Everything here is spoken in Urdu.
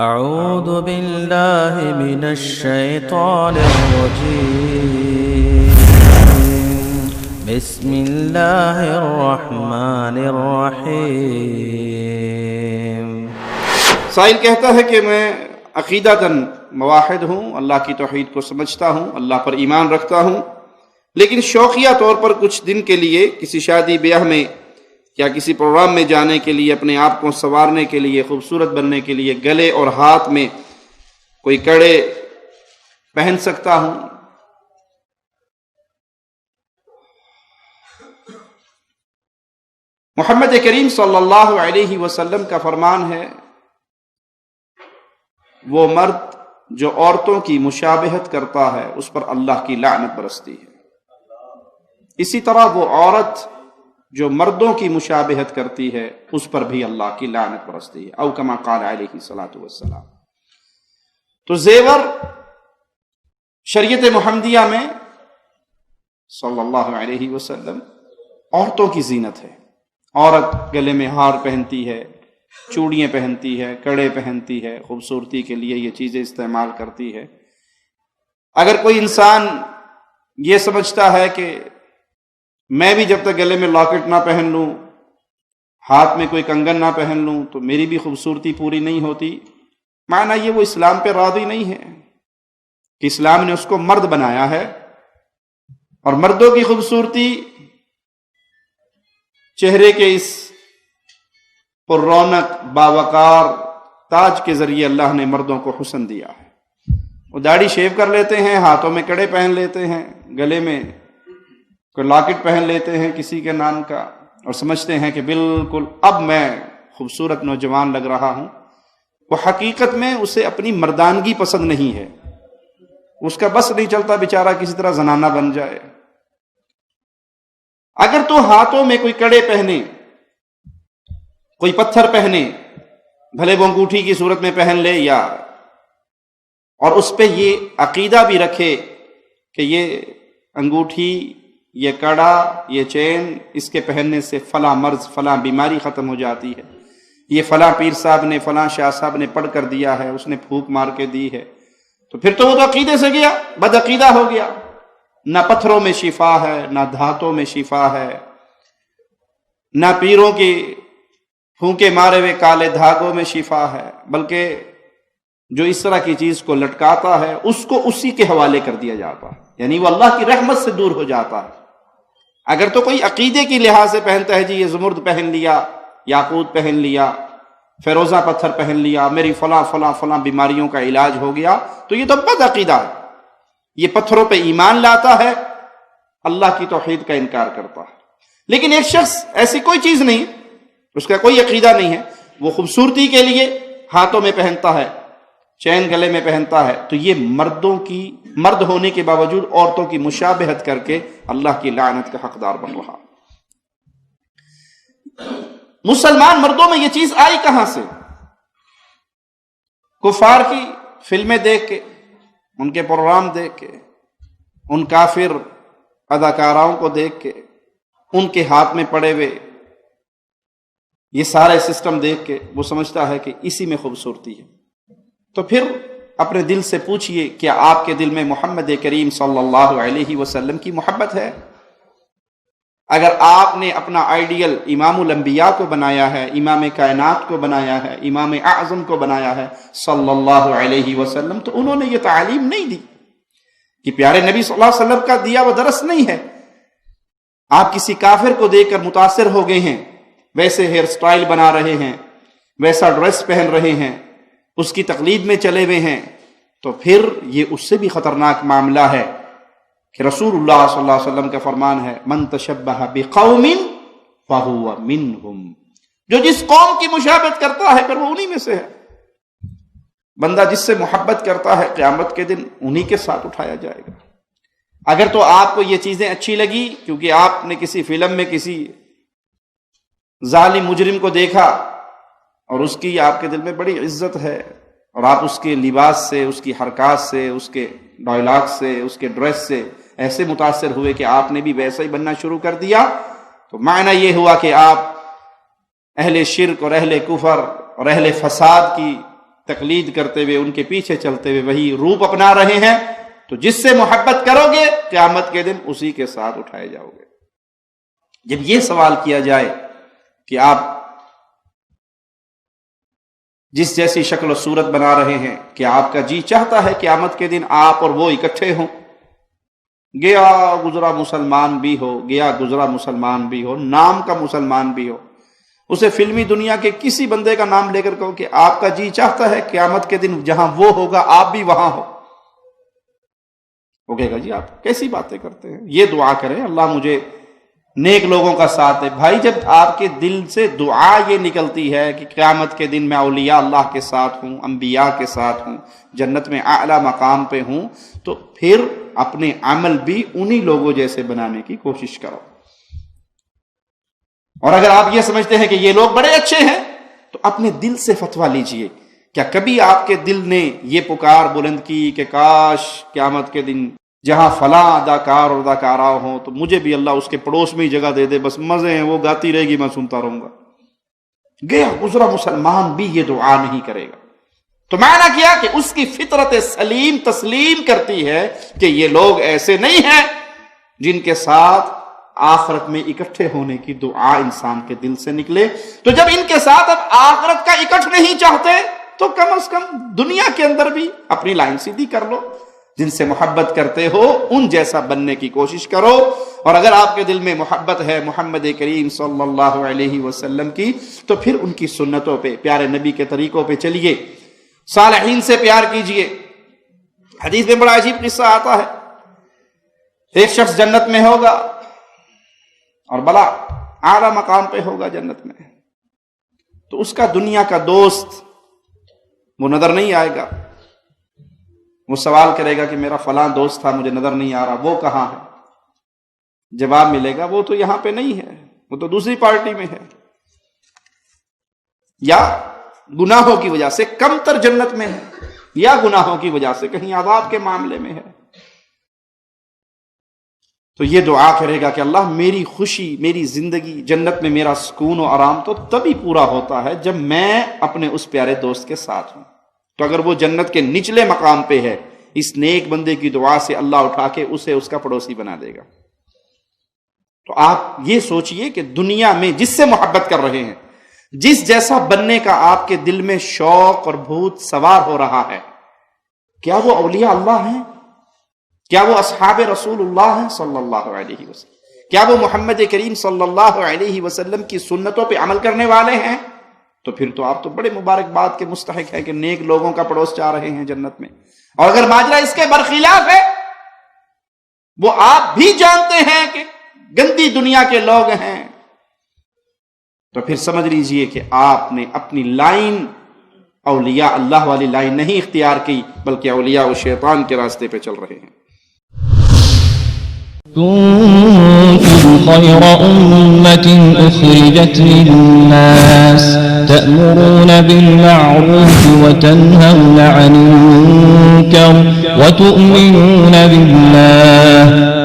أعوذ بالله من الشيطان الرجيم بسم الله الرحمن الرحيم۔ سائل کہتا ہے کہ میں عقیدتاً موحد ہوں، اللہ کی توحید کو سمجھتا ہوں، اللہ پر ایمان رکھتا ہوں، لیکن شوقیہ طور پر کچھ دن کے لیے کسی شادی بیاہ میں یا کسی پروگرام میں جانے کے لیے، اپنے آپ کو سنوارنے کے لیے، خوبصورت بننے کے لیے گلے اور ہاتھ میں کوئی کڑے پہن سکتا ہوں۔ محمد کریم صلی اللہ علیہ وسلم کا فرمان ہے، وہ مرد جو عورتوں کی مشابہت کرتا ہے اس پر اللہ کی لعنت برستی ہے، اسی طرح وہ عورت جو مردوں کی مشابہت کرتی ہے اس پر بھی اللہ کی لعنت برستی ہے، او کما قال علیہ الصلوۃ والسلام۔ تو زیور شریعت محمدیہ میں صلی اللہ علیہ وسلم عورتوں کی زینت ہے۔ عورت گلے میں ہار پہنتی ہے، چوڑیاں پہنتی ہے، کڑے پہنتی ہے، خوبصورتی کے لیے یہ چیزیں استعمال کرتی ہے۔ اگر کوئی انسان یہ سمجھتا ہے کہ میں بھی جب تک گلے میں لاکٹ نہ پہن لوں، ہاتھ میں کوئی کنگن نہ پہن لوں تو میری بھی خوبصورتی پوری نہیں ہوتی، معنی یہ وہ اسلام پہ راضی نہیں ہے کہ اسلام نے اس کو مرد بنایا ہے، اور مردوں کی خوبصورتی چہرے کے اس پر رونق باوقار تاج کے ذریعے اللہ نے مردوں کو حسن دیا ہے۔ وہ داڑھی شیو کر لیتے ہیں، ہاتھوں میں کڑے پہن لیتے ہیں، گلے میں کوئی لاکٹ پہن لیتے ہیں کسی کے نام کا، اور سمجھتے ہیں کہ بالکل اب میں خوبصورت نوجوان لگ رہا ہوں۔ وہ حقیقت میں اسے اپنی مردانگی پسند نہیں ہے، اس کا بس نہیں چلتا بیچارہ کسی طرح زنانہ بن جائے۔ اگر تو ہاتھوں میں کوئی کڑے پہنے، کوئی پتھر پہنے، بھلے وہ انگوٹھی کی صورت میں پہن لے، یا اور اس پہ یہ عقیدہ بھی رکھے کہ یہ انگوٹھی، یہ کڑا، یہ چین، اس کے پہننے سے فلاں مرض فلاں بیماری ختم ہو جاتی ہے، یہ فلاں پیر صاحب نے فلاں شاہ صاحب نے پڑھ کر دیا ہے، اس نے پھونک مار کے دی ہے، تو پھر تو وہ تو عقیدے سے گیا، بد عقیدہ ہو گیا۔ نہ پتھروں میں شفا ہے، نہ دھاتوں میں شفا ہے، نہ پیروں کی پھونکے مارے ہوئے کالے دھاگوں میں شفا ہے، بلکہ جو اس طرح کی چیز کو لٹکاتا ہے اس کو اسی کے حوالے کر دیا جاتا ہے، یعنی وہ اللہ کی رحمت سے دور ہو جاتا ہے۔ اگر تو کوئی عقیدے کی لحاظ سے پہنتا ہے، جی یہ زمرد پہن لیا، یاقوت پہن لیا، فیروزہ پتھر پہن لیا، میری فلاں فلاں فلاں بیماریوں کا علاج ہو گیا، تو یہ تو بد عقیدہ ہے، یہ پتھروں پہ ایمان لاتا ہے، اللہ کی توحید کا انکار کرتا ہے۔ لیکن ایک شخص ایسی کوئی چیز نہیں، اس کا کوئی عقیدہ نہیں ہے، وہ خوبصورتی کے لیے ہاتھوں میں پہنتا ہے، چین گلے میں پہنتا ہے، تو یہ مرد ہونے کے باوجود عورتوں کی مشابہت کر کے اللہ کی لعنت کا حقدار بن رہا۔ مسلمان مردوں میں یہ چیز آئی کہاں سے؟ کفار کی فلمیں دیکھ کے، ان کے پروگرام دیکھ کے، ان کافر اداکاراؤں کو دیکھ کے، ان کے ہاتھ میں پڑے ہوئے یہ سارے سسٹم دیکھ کے وہ سمجھتا ہے کہ اسی میں خوبصورتی ہے۔ تو پھر اپنے دل سے پوچھئے، کیا آپ کے دل میں محمد کریم صلی اللہ علیہ وسلم کی محبت ہے؟ اگر آپ نے اپنا آئیڈیل امام الانبیاء کو بنایا ہے، امام کائنات کو بنایا ہے، امام اعظم کو بنایا ہے صلی اللہ علیہ وسلم، تو انہوں نے یہ تعلیم نہیں دی کہ پیارے نبی صلی اللہ علیہ وسلم کا دیا وہ درس نہیں ہے۔ آپ کسی کافر کو دیکھ کر متاثر ہو گئے ہیں، ویسے ہیئر سٹائل بنا رہے ہیں، ویسا ڈریس پہن رہے ہیں، اس کی تقلید میں چلے ہوئے ہیں، تو پھر یہ اس سے بھی خطرناک معاملہ ہے کہ رسول اللہ صلی اللہ علیہ وسلم کا فرمان ہے، من تشبہ بقوم فہو منہم، جو جس قوم کی مشابہت کرتا ہے پھر وہ انہی میں سے ہے۔ بندہ جس سے محبت کرتا ہے قیامت کے دن انہی کے ساتھ اٹھایا جائے گا۔ اگر تو آپ کو یہ چیزیں اچھی لگی کیونکہ آپ نے کسی فلم میں کسی ظالم مجرم کو دیکھا اور اس کی آپ کے دل میں بڑی عزت ہے، اور آپ اس کے لباس سے، اس کی حرکات سے، اس کے ڈائلاگ سے، اس کے ڈریس سے ایسے متاثر ہوئے کہ آپ نے بھی ویسا ہی بننا شروع کر دیا، تو معنی یہ ہوا کہ آپ اہل شرک اور اہل کفر اور اہل فساد کی تقلید کرتے ہوئے ان کے پیچھے چلتے ہوئے وہی روپ اپنا رہے ہیں، تو جس سے محبت کرو گے قیامت کے دن اسی کے ساتھ اٹھائے جاؤ گے۔ جب یہ سوال کیا جائے کہ آپ جس جیسی شکل و صورت بنا رہے ہیں کہ آپ کا جی چاہتا ہے قیامت کے دن آپ اور وہ اکٹھے ہوں، گیا گزرا مسلمان بھی ہو، گیا گزرا مسلمان بھی ہو، نام کا مسلمان بھی ہو، اسے فلمی دنیا کے کسی بندے کا نام لے کر کہو کہ آپ کا جی چاہتا ہے قیامت کے دن جہاں وہ ہوگا آپ بھی وہاں ہو، وہ کہے گا جی آپ کیسی باتیں کرتے ہیں۔ یہ دعا کریں اللہ مجھے نیک لوگوں کا ساتھ دے۔ بھائی جب آپ کے دل سے دعا یہ نکلتی ہے کہ قیامت کے دن میں اولیاء اللہ کے ساتھ ہوں، انبیاء کے ساتھ ہوں، جنت میں اعلیٰ مقام پہ ہوں، تو پھر اپنے عمل بھی انہی لوگوں جیسے بنانے کی کوشش کرو۔ اور اگر آپ یہ سمجھتے ہیں کہ یہ لوگ بڑے اچھے ہیں تو اپنے دل سے فتویٰ لیجئے۔ کیا کبھی آپ کے دل نے یہ پکار بلند کی کہ کاش قیامت کے دن جہاں فلاں اداکار اور اداکارہ ہوں تو مجھے بھی اللہ اس کے پڑوس میں ہی جگہ دے دے، بس مزے ہیں، وہ گاتی رہے گی میں سنتا رہوں گا؟ گیا گزرا مسلمان بھی یہ دعا نہیں کرے گا۔ تو معنی کیا کہ اس کی فطرت سلیم تسلیم کرتی ہے کہ یہ لوگ ایسے نہیں ہیں جن کے ساتھ آخرت میں اکٹھے ہونے کی دعا انسان کے دل سے نکلے۔ تو جب ان کے ساتھ اب آخرت کا اکٹھ نہیں چاہتے تو کم از کم دنیا کے اندر بھی اپنی لائن سیدھی کر لو، جن سے محبت کرتے ہو ان جیسا بننے کی کوشش کرو۔ اور اگر آپ کے دل میں محبت ہے محمد کریم صلی اللہ علیہ وسلم کی تو پھر ان کی سنتوں پہ، پیارے نبی کے طریقوں پہ چلیے، صالحین سے پیار کیجئے۔ حدیث میں بڑا عجیب قصہ آتا ہے، ایک شخص جنت میں ہوگا اور بڑا اعلیٰ مقام پہ ہوگا جنت میں، تو اس کا دنیا کا دوست وہ نظر نہیں آئے گا۔ وہ سوال کرے گا کہ میرا فلاں دوست تھا مجھے نظر نہیں آ رہا، وہ کہاں ہے؟ جواب ملے گا وہ تو یہاں پہ نہیں ہے، وہ تو دوسری پارٹی میں ہے، یا گناہوں کی وجہ سے کم تر جنت میں ہے، یا گناہوں کی وجہ سے کہیں عذاب کے معاملے میں ہے۔ تو یہ دعا کرے گا کہ اللہ میری خوشی، میری زندگی، جنت میں میرا سکون و آرام تو تبھی پورا ہوتا ہے جب میں اپنے اس پیارے دوست کے ساتھ ہوں۔ تو اگر وہ جنت کے نچلے مقام پہ ہے، اس نیک بندے کی دعا سے اللہ اٹھا کے اسے اس کا پڑوسی بنا دے گا۔ تو آپ یہ سوچئے کہ دنیا میں جس سے محبت کر رہے ہیں، جس جیسا بننے کا آپ کے دل میں شوق اور بھوت سوار ہو رہا ہے، کیا وہ اولیاء اللہ ہیں؟ کیا وہ اصحاب رسول اللہ ہیں صلی اللہ علیہ وسلم؟ کیا وہ محمد کریم صلی اللہ علیہ وسلم کی سنتوں پہ عمل کرنے والے ہیں؟ تو پھر تو آپ تو بڑے مبارکباد کے مستحق ہیں کہ نیک لوگوں کا پڑوس جا رہے ہیں جنت میں۔ اور اگر ماجرا اس کے برخلاف ہے، وہ آپ بھی جانتے ہیں کہ گندی دنیا کے لوگ ہیں، تو پھر سمجھ لیجئے کہ آپ نے اپنی لائن اولیاء اللہ والی لائن نہیں اختیار کی، بلکہ اولیاء و شیطان کے راستے پہ چل رہے ہیں۔ كنتم خير أمة أخرجت للناس تأمرون بالمعروف وتنهون عن المنكر وتؤمنون بالله